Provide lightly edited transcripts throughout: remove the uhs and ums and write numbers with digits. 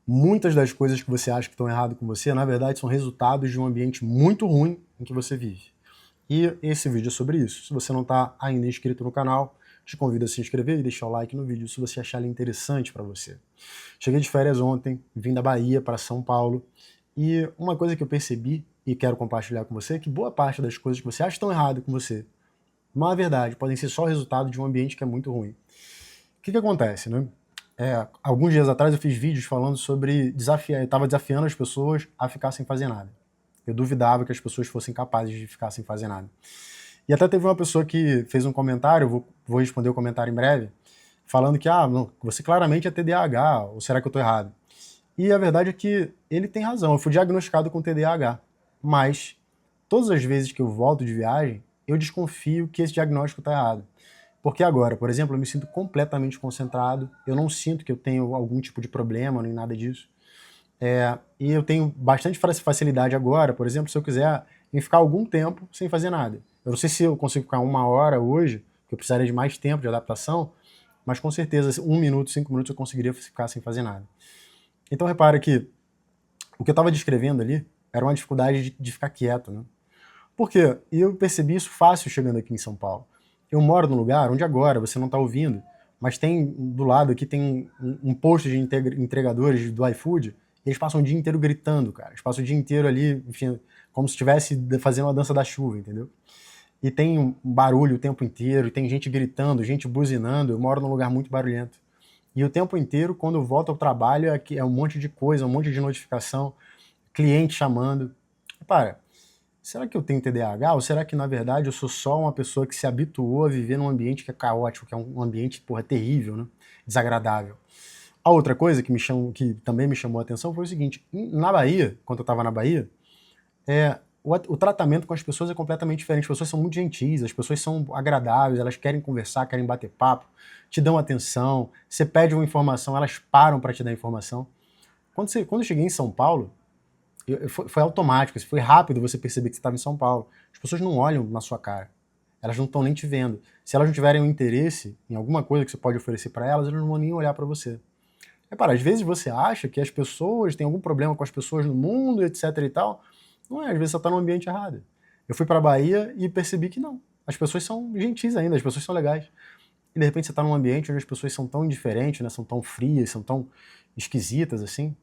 Muitas das coisas que você acha que estão erradas com você, na verdade, são resultados de um ambiente muito ruim em que você vive. E esse vídeo é sobre isso. Se você não está ainda inscrito no canal, te convido a se inscrever e deixar o like no vídeo se você achar ele interessante para você. Cheguei de férias ontem, vim da Bahia para São Paulo, e uma coisa que eu percebi e quero compartilhar com você é que boa parte das coisas que você acha que estão erradas com você, na verdade, podem ser só resultado de um ambiente que é muito ruim. O que acontece, né? Alguns dias atrás eu fiz vídeos falando sobre eu estava desafiando as pessoas a ficar sem fazer nada. Eu duvidava que as pessoas fossem capazes de ficar sem fazer nada. E até teve uma pessoa que fez um comentário, vou responder o comentário em breve, falando que não, você claramente é TDAH, ou será que eu estou errado? E a verdade é que ele tem razão, eu fui diagnosticado com TDAH, mas todas as vezes que eu volto de viagem, eu desconfio que esse diagnóstico está errado. Porque agora, por exemplo, eu me sinto completamente concentrado, eu não sinto que eu tenho algum tipo de problema, nem nada disso. E eu tenho bastante facilidade agora, por exemplo, se eu quiser, em ficar algum tempo sem fazer nada. Eu não sei se eu consigo ficar 1 hora hoje, porque eu precisaria de mais tempo de adaptação, mas com certeza 1 minuto, 5 minutos eu conseguiria ficar sem fazer nada. Então repara que o que eu estava descrevendo ali era uma dificuldade de ficar quieto, né? Por quê? E eu percebi isso fácil chegando aqui em São Paulo. Eu moro num lugar onde agora você não está ouvindo, mas tem do lado aqui tem um posto de entregadores do iFood, e eles passam o dia inteiro gritando, cara. Eles passam o dia inteiro ali, enfim, como se estivesse fazendo a dança da chuva, entendeu? E tem um barulho o tempo inteiro, tem gente gritando, gente buzinando. Eu moro num lugar muito barulhento. E o tempo inteiro, quando eu volto ao trabalho, é um monte de coisa, um monte de notificação, cliente chamando. Para, será que eu tenho TDAH ou será que, na verdade, eu sou só uma pessoa que se habituou a viver num ambiente que é caótico, que é um ambiente, terrível, né? Desagradável. A outra coisa que também me chamou a atenção foi o seguinte: na Bahia, quando eu estava na Bahia, o tratamento com as pessoas é completamente diferente. As pessoas são muito gentis, as pessoas são agradáveis, elas querem conversar, querem bater papo, te dão atenção, você pede uma informação, elas param para te dar informação. Quando eu cheguei em São Paulo, foi automático, foi rápido você perceber que você estava em São Paulo. As pessoas não olham na sua cara, elas não estão nem te vendo. Se elas não tiverem um interesse em alguma coisa que você pode oferecer para elas, elas não vão nem olhar para você. Repara, às vezes você acha que as pessoas têm algum problema com as pessoas no mundo, etc e tal. Não é, às vezes você está no ambiente errado. Eu fui para a Bahia e percebi que não. As pessoas são gentis ainda, as pessoas são legais. E de repente você está num ambiente onde as pessoas são tão indiferentes, né, são tão frias, são tão esquisitas assim.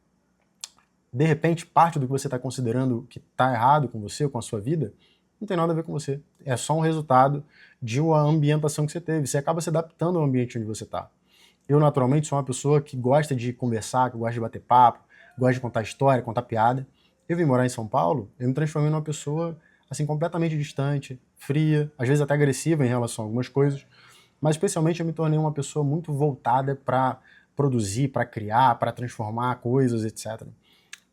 De repente, parte do que você está considerando que está errado com você, com a sua vida, não tem nada a ver com você. É só um resultado de uma ambientação que você teve. Você acaba se adaptando ao ambiente onde você está. Eu, naturalmente, sou uma pessoa que gosta de conversar, que gosta de bater papo, gosta de contar história, contar piada. Eu vim morar em São Paulo, eu me transformei numa pessoa assim completamente distante, fria, às vezes até agressiva em relação a algumas coisas, mas especialmente eu me tornei uma pessoa muito voltada para produzir, para criar, para transformar coisas, etc.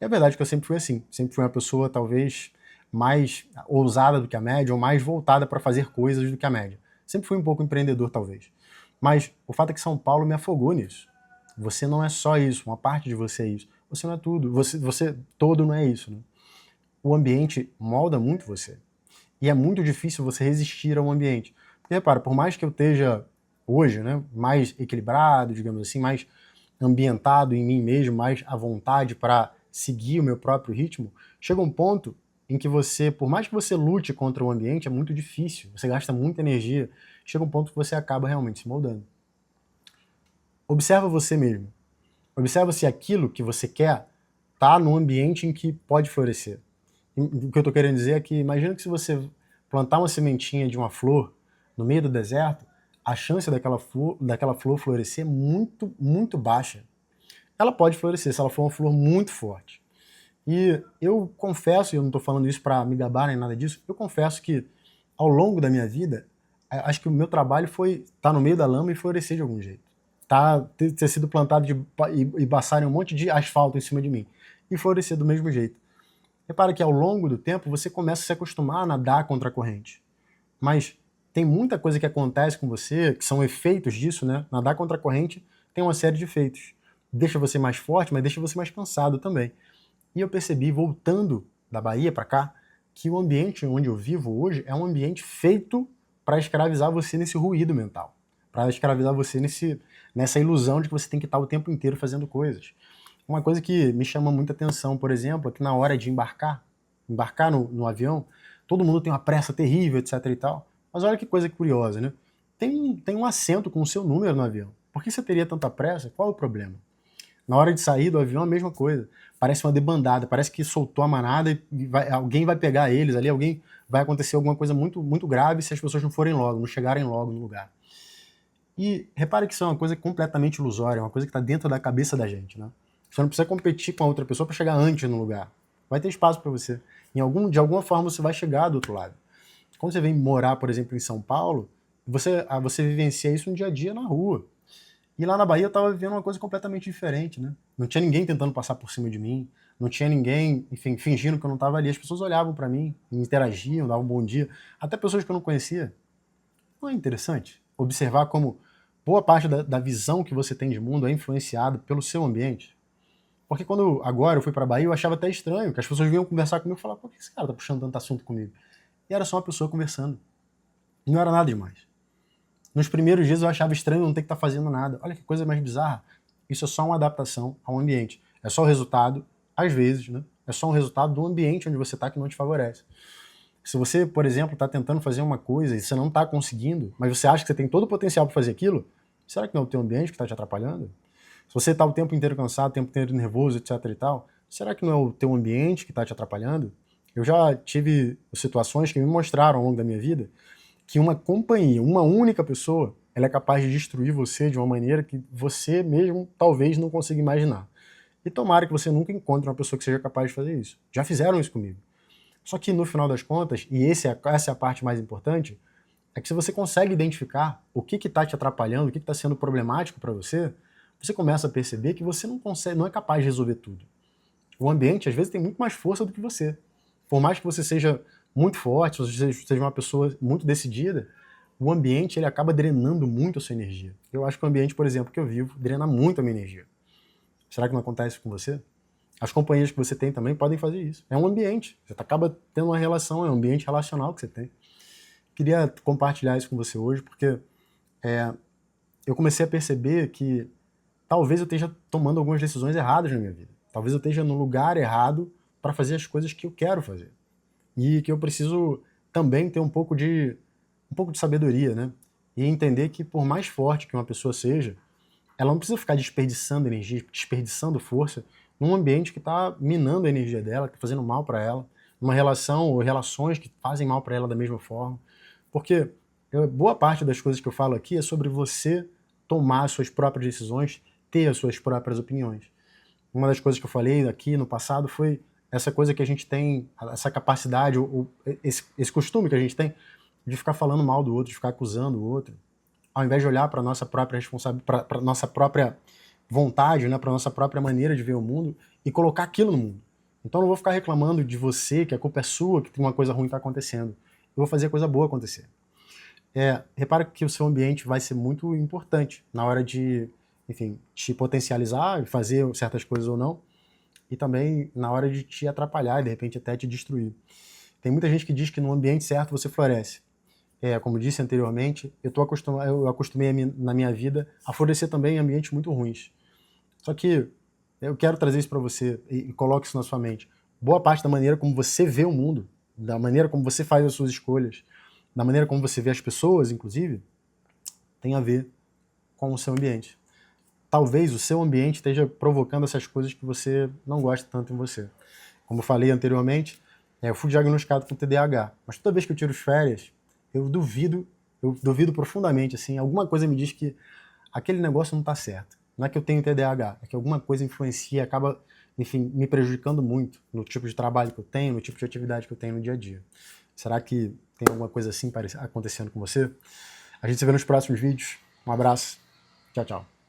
E é verdade que eu sempre fui assim, sempre fui uma pessoa talvez mais ousada do que a média, ou mais voltada para fazer coisas do que a média. Sempre fui um pouco empreendedor, talvez. Mas o fato é que São Paulo me afogou nisso. Você não é só isso, uma parte de você é isso. Você não é tudo, você todo não é isso, né? O ambiente molda muito você. E é muito difícil você resistir ao ambiente. Porque, repara, por mais que eu esteja hoje, né, mais equilibrado, digamos assim, mais ambientado em mim mesmo, mais à vontade para seguir o meu próprio ritmo, chega um ponto em que você, por mais que você lute contra o ambiente, é muito difícil, você gasta muita energia, chega um ponto que você acaba realmente se moldando. Observa você mesmo. Observa se aquilo que você quer está num ambiente em que pode florescer. O que eu estou querendo dizer é que imagina que se você plantar uma sementinha de uma flor no meio do deserto, a chance daquela flor florescer é muito, muito baixa. Ela pode florescer se ela for uma flor muito forte. E eu confesso, e eu não estou falando isso para me gabar nem nada disso, eu confesso que ao longo da minha vida, acho que o meu trabalho foi estar no meio da lama e florescer de algum jeito. Ter sido plantado e passarem um monte de asfalto em cima de mim e florescer do mesmo jeito. Repara que ao longo do tempo você começa a se acostumar a nadar contra a corrente. Mas tem muita coisa que acontece com você, que são efeitos disso, né? Nadar contra a corrente tem uma série de efeitos. Deixa você mais forte, mas deixa você mais cansado também. E eu percebi, voltando da Bahia para cá, que o ambiente onde eu vivo hoje é um ambiente feito para escravizar você nesse ruído mental. Para escravizar você nessa ilusão de que você tem que estar o tempo inteiro fazendo coisas. Uma coisa que me chama muita atenção, por exemplo, é que na hora de embarcar no avião, todo mundo tem uma pressa terrível, etc e tal. Mas olha que coisa curiosa, né? Tem um assento com o seu número no avião. Por que você teria tanta pressa? Qual é o problema? Na hora de sair do avião, a mesma coisa. Parece uma debandada, parece que soltou a manada e alguém vai pegar eles ali, vai acontecer alguma coisa muito, muito grave se as pessoas não forem logo, não chegarem logo no lugar. E repare que isso é uma coisa completamente ilusória, uma coisa que está dentro da cabeça da gente, né? Você não precisa competir com a outra pessoa para chegar antes no lugar. Vai ter espaço para você. De alguma forma você vai chegar do outro lado. Quando você vem morar, por exemplo, em São Paulo, você vivencia isso no dia a dia na rua. E lá na Bahia eu estava vivendo uma coisa completamente diferente, né? Não tinha ninguém tentando passar por cima de mim, não tinha ninguém, enfim, fingindo que eu não estava ali. As pessoas olhavam para mim, interagiam, davam um bom dia, até pessoas que eu não conhecia. Não é interessante observar como boa parte da visão que você tem de mundo é influenciada pelo seu ambiente? Porque quando agora eu fui para a Bahia, eu achava até estranho que as pessoas vinham conversar comigo e falavam: por que esse cara tá puxando tanto assunto comigo? E era só uma pessoa conversando. E não era nada demais. Nos primeiros dias eu achava estranho não ter que estar fazendo nada. Olha que coisa mais bizarra. Isso é só uma adaptação ao ambiente. É só o resultado, às vezes, né? É só um resultado do ambiente onde você está que não te favorece. Se você, por exemplo, está tentando fazer uma coisa e você não está conseguindo, mas você acha que você tem todo o potencial para fazer aquilo, será que não é o teu ambiente que está te atrapalhando? Se você está o tempo inteiro cansado, o tempo inteiro nervoso, etc e tal, será que não é o teu ambiente que está te atrapalhando? Eu já tive situações que me mostraram ao longo da minha vida que uma companhia, uma única pessoa, ela é capaz de destruir você de uma maneira que você mesmo talvez não consiga imaginar. E tomara que você nunca encontre uma pessoa que seja capaz de fazer isso. Já fizeram isso comigo. Só que no final das contas, e essa é a parte mais importante, é que se você consegue identificar o que está te atrapalhando, o que está sendo problemático para você, você começa a perceber que você não é capaz de resolver tudo. O ambiente, às vezes, tem muito mais força do que você. Por mais que você seja muito forte, você seja uma pessoa muito decidida, o ambiente ele acaba drenando muito a sua energia. Eu acho que o ambiente, por exemplo, que eu vivo, drena muito a minha energia. Será que não acontece com você? As companhias que você tem também podem fazer isso. É um ambiente. Você acaba tendo uma relação, é um ambiente relacional que você tem. Queria compartilhar isso com você hoje, porque eu comecei a perceber que talvez eu esteja tomando algumas decisões erradas na minha vida. Talvez eu esteja no lugar errado para fazer as coisas que eu quero fazer. E que eu preciso também ter um pouco de sabedoria, né? E entender que por mais forte que uma pessoa seja, ela não precisa ficar desperdiçando energia, desperdiçando força num ambiente que está minando a energia dela, que está fazendo mal para ela, numa relação ou relações que fazem mal para ela da mesma forma. Porque boa parte das coisas que eu falo aqui é sobre você tomar as suas próprias decisões, ter as suas próprias opiniões. Uma das coisas que eu falei aqui no passado foi essa coisa que a gente tem, essa capacidade, esse costume que a gente tem de ficar falando mal do outro, de ficar acusando o outro, ao invés de olhar para a nossa própria responsabilidade, para a nossa própria vontade, né, para a nossa própria maneira de ver o mundo e colocar aquilo no mundo. Então eu não vou ficar reclamando de você, que a culpa é sua, que uma coisa ruim está acontecendo. Eu vou fazer a coisa boa acontecer. Repara que o seu ambiente vai ser muito importante na hora de, enfim, te potencializar, fazer certas coisas ou não, e também na hora de te atrapalhar e de repente até te destruir. Tem muita gente que diz que no ambiente certo você floresce. Como disse anteriormente, eu acostumei na minha vida a florescer também em ambientes muito ruins. Só que eu quero trazer isso para você e coloque isso na sua mente. Boa parte da maneira como você vê o mundo, da maneira como você faz as suas escolhas, da maneira como você vê as pessoas, inclusive, tem a ver com o seu ambiente. Talvez o seu ambiente esteja provocando essas coisas que você não gosta tanto em você. Como eu falei anteriormente, eu fui diagnosticado com TDAH, mas toda vez que eu tiro férias, eu duvido profundamente, assim, alguma coisa me diz que aquele negócio não está certo. Não é que eu tenho TDAH, é que alguma coisa influencia, acaba, enfim, me prejudicando muito no tipo de trabalho que eu tenho, no tipo de atividade que eu tenho no dia a dia. Será que tem alguma coisa assim acontecendo com você? A gente se vê nos próximos vídeos. Um abraço. Tchau, tchau.